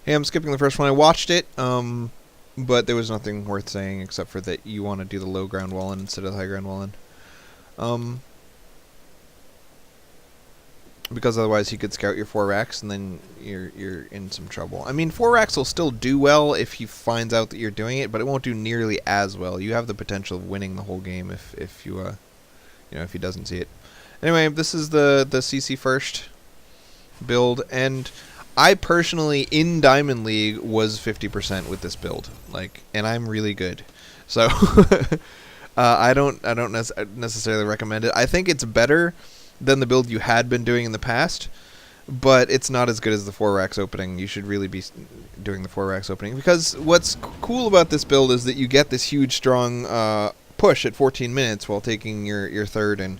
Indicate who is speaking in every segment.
Speaker 1: Hey, I'm skipping the first one. I watched it, but there was nothing worth saying except for that you want to do the low ground wall in instead of the high ground wall in. Because otherwise he could scout your 4 racks and then you're in some trouble. I mean, 4 racks will still do well if he finds out that you're doing it, but it won't do nearly as well. You have the potential of winning the whole game if you if he doesn't see it. Anyway, this is the CC first build, and I personally in Diamond League was 50% with this build, and I'm really good. So I don't necessarily recommend it. I think it's better than the build you had been doing in the past, but it's not as good as the 4 racks opening. You should really be doing the 4 racks opening, because what's cool about this build is that you get this huge strong push at 14 minutes while taking your third and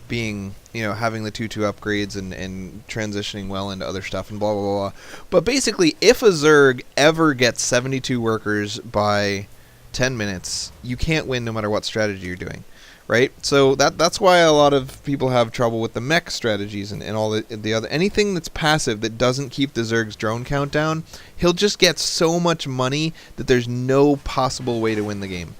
Speaker 1: being, having the 2/2 upgrades and transitioning well into other stuff and blah blah blah. But basically, if a Zerg ever gets 72 workers by 10 minutes, you can't win no matter what strategy you're doing. Right, so that's why a lot of people have trouble with the mech strategies and all the other anything that's passive that doesn't keep the Zerg's drone count down. He'll just get so much money that there's no possible way to win the game.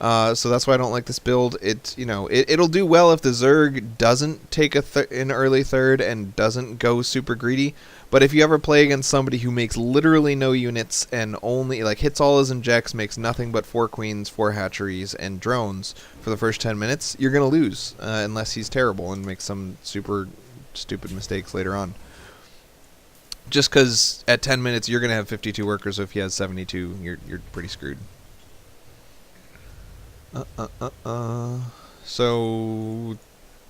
Speaker 1: So that's why I don't like this build. It'll do well if the Zerg doesn't take an early third and doesn't go super greedy. But if you ever play against somebody who makes literally no units and only hits all his injects, makes nothing but 4 queens, 4 hatcheries, and drones for the first 10 minutes, you're gonna lose unless he's terrible and makes some super stupid mistakes later on. Just because at 10 minutes you're gonna have 52 workers, so if he has 72, you're pretty screwed. So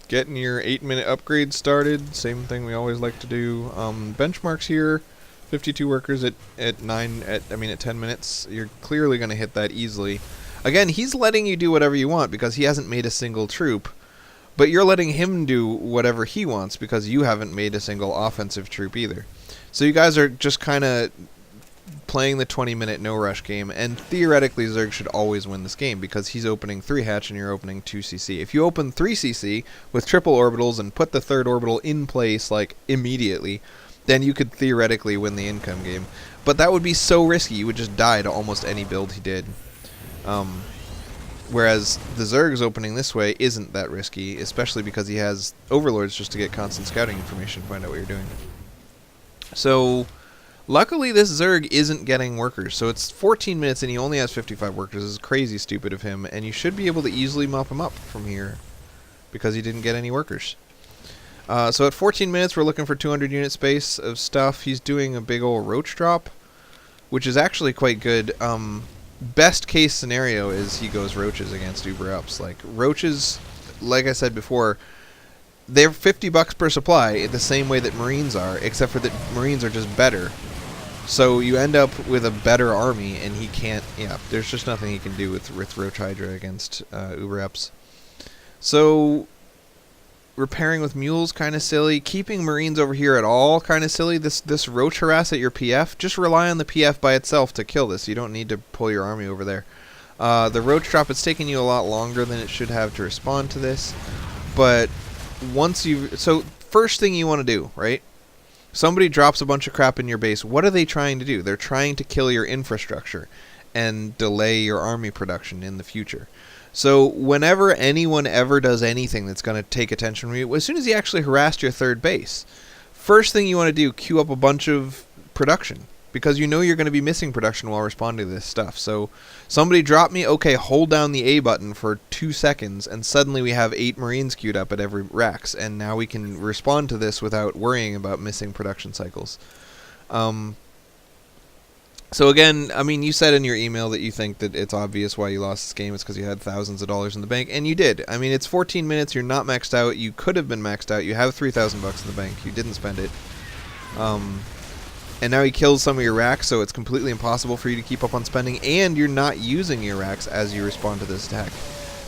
Speaker 1: getting your 8-minute upgrade started, same thing we always like to do. Benchmarks here, 52 workers at 10 minutes. You're clearly going to hit that easily. Again, he's letting you do whatever you want because he hasn't made a single troop, but you're letting him do whatever he wants because you haven't made a single offensive troop either. So you guys are just kind of playing the 20-minute no-rush game, and theoretically Zerg should always win this game because he's opening 3 hatch and you're opening 2 CC. If you open 3 CC with triple orbitals and put the 3rd orbital in place immediately, then you could theoretically win the income game. But that would be so risky, you would just die to almost any build he did. Whereas the Zerg's opening this way isn't that risky, especially because he has overlords just to get constant scouting information, find out what you're doing. So luckily, this Zerg isn't getting workers, so it's 14 minutes and he only has 55 workers. This is crazy stupid of him, and you should be able to easily mop him up from here because he didn't get any workers. So at 14 minutes, we're looking for 200 unit space of stuff. He's doing a big old roach drop, which is actually quite good. Best case scenario is he goes roaches against Uber Ups. Roaches, like I said before, they're $50 per supply the same way that Marines are, except for that Marines are just better. So you end up with a better army, and he can't. There's just nothing he can do with Roach Hydra against Uber Ups. So repairing with mules kind of silly. Keeping Marines over here at all kind of silly. This Roach harass at your PF. Just rely on the PF by itself to kill this. You don't need to pull your army over there. The Roach drop, it's taking you a lot longer than it should have to respond to this, but so first thing you want to do, right? Somebody drops a bunch of crap in your base. What are they trying to do? They're trying to kill your infrastructure and delay your army production in the future. So whenever anyone ever does anything that's going to take attention from you, as soon as you actually harassed your 3rd base, first thing you want to do, queue up a bunch of production. Because you know you're going to be missing production while responding to this stuff. So somebody dropped me, okay, hold down the A button for 2 seconds, and suddenly we have 8 Marines queued up at every racks, and now we can respond to this without worrying about missing production cycles. So again, I mean, you said in your email that you think that it's obvious why you lost this game. It's because you had thousands of dollars in the bank, and you did. I mean, it's 14 minutes, you're not maxed out, you could have been maxed out, you have $3,000 in the bank, you didn't spend it. And now he kills some of your racks, so it's completely impossible for you to keep up on spending, and you're not using your racks as you respond to this attack.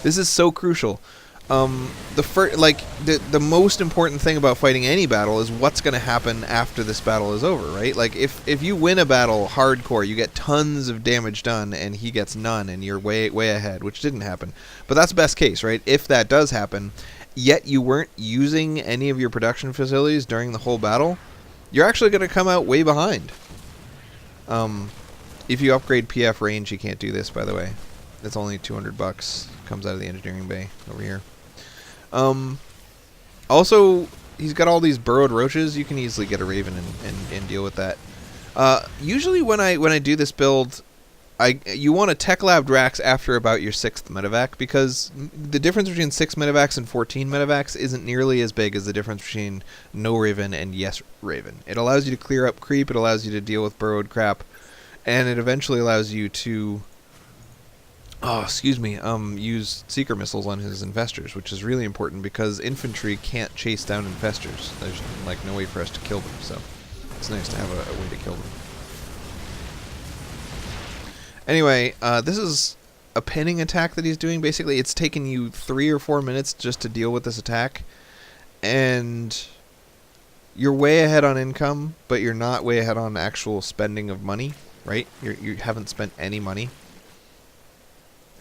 Speaker 1: This is so crucial. The most important thing about fighting any battle is what's going to happen after this battle is over, right? If you win a battle hardcore, you get tons of damage done, and he gets none, and you're way ahead, which didn't happen. But that's best case, right? If that does happen, yet you weren't using any of your production facilities during the whole battle, you're actually going to come out way behind. If you upgrade PF range, you can't do this, by the way. It's only $200. Comes out of the engineering bay over here. Also, he's got all these burrowed roaches. You can easily get a raven and deal with that. Usually when I do this build, you want a tech lab Drax after about your 6th medevac, because the difference between 6 medevacs and 14 medevacs isn't nearly as big as the difference between no raven and yes raven. It allows you to clear up creep, it allows you to deal with burrowed crap, and it eventually allows you to use seeker missiles on his infestors, which is really important because infantry can't chase down infestors. There's like no way for us to kill them, so it's nice to have a way to kill them. Anyway, this is a pinning attack that he's doing. Basically, it's taken you 3 or 4 minutes just to deal with this attack, and you're way ahead on income, but you're not way ahead on actual spending of money, right? You haven't spent any money.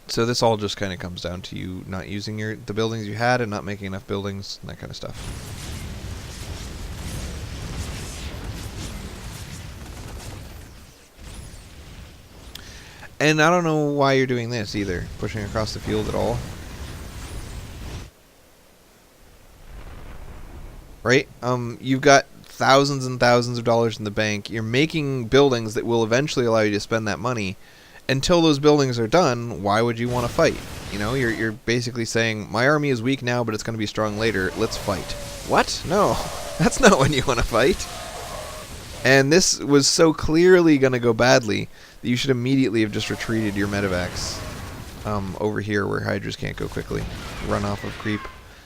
Speaker 1: So this all just kind of comes down to you not using the buildings you had and not making enough buildings and that kind of stuff. And I don't know why you're doing this either, pushing across the field at all. Right? You've got thousands and thousands of dollars in the bank. You're making buildings that will eventually allow you to spend that money. Until those buildings are done, why would you want to fight? You know, you're basically saying, my army is weak now, but it's going to be strong later. Let's fight. What? No, that's not when you want to fight. And this was so clearly going to go badly that you should immediately have just retreated your medevacs over here where hydras can't go quickly. Run off of creep.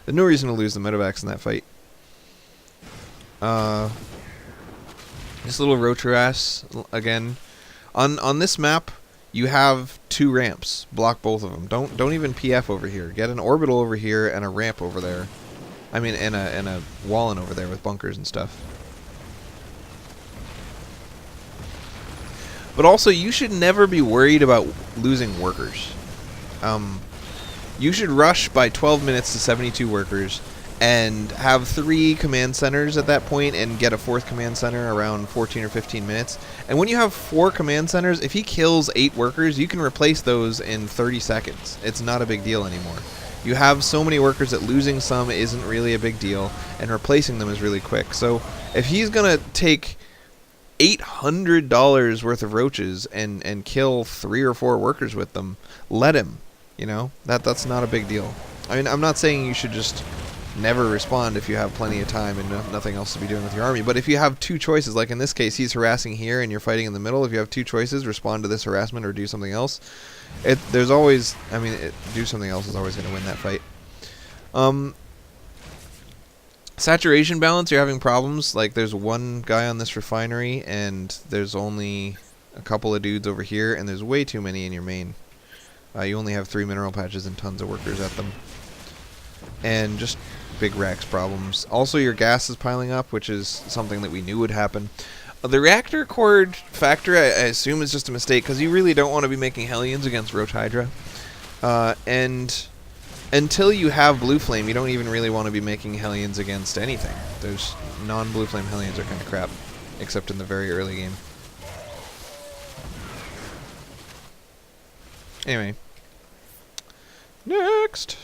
Speaker 1: There's no reason to lose the medevacs in that fight. This little roach-harass, again. On this map, you have 2 ramps. Block both of them. Don't even PF over here. Get an orbital over here and a ramp over there. I mean, and a wallin over there with bunkers and stuff. But also, you should never be worried about losing workers. You should rush by 12 minutes to 72 workers and have 3 command centers at that point and get a 4th command center around 14 or 15 minutes. And when you have 4 command centers, if he kills 8 workers, you can replace those in 30 seconds. It's not a big deal anymore. You have so many workers that losing some isn't really a big deal, and replacing them is really quick. So if he's going to take $800 worth of roaches and kill 3 or 4 workers with them, let him. You know, that's not a big deal. I mean, I'm not saying you should just never respond if you have plenty of time and nothing else to be doing with your army. But if you have 2 choices, like in this case, he's harassing here and you're fighting in the middle. If you have 2 choices, respond to this harassment or do something else. There's always, I mean, do something else is always going to win that fight. Saturation balance, you're having problems. Like there's 1 guy on this refinery and there's only a couple of dudes over here, and there's way too many in your main. You only have 3 mineral patches and tons of workers at them. And just big Rax problems. Also, your gas is piling up, which is something that we knew would happen. The reactor cord factor, I assume, is just a mistake, because you really don't want to be making Hellions against Roach Hydra. And until you have Blue Flame, you don't even really want to be making Hellions against anything. Those non-Blue Flame Hellions are kind of crap, except in the very early game. Anyway. Next!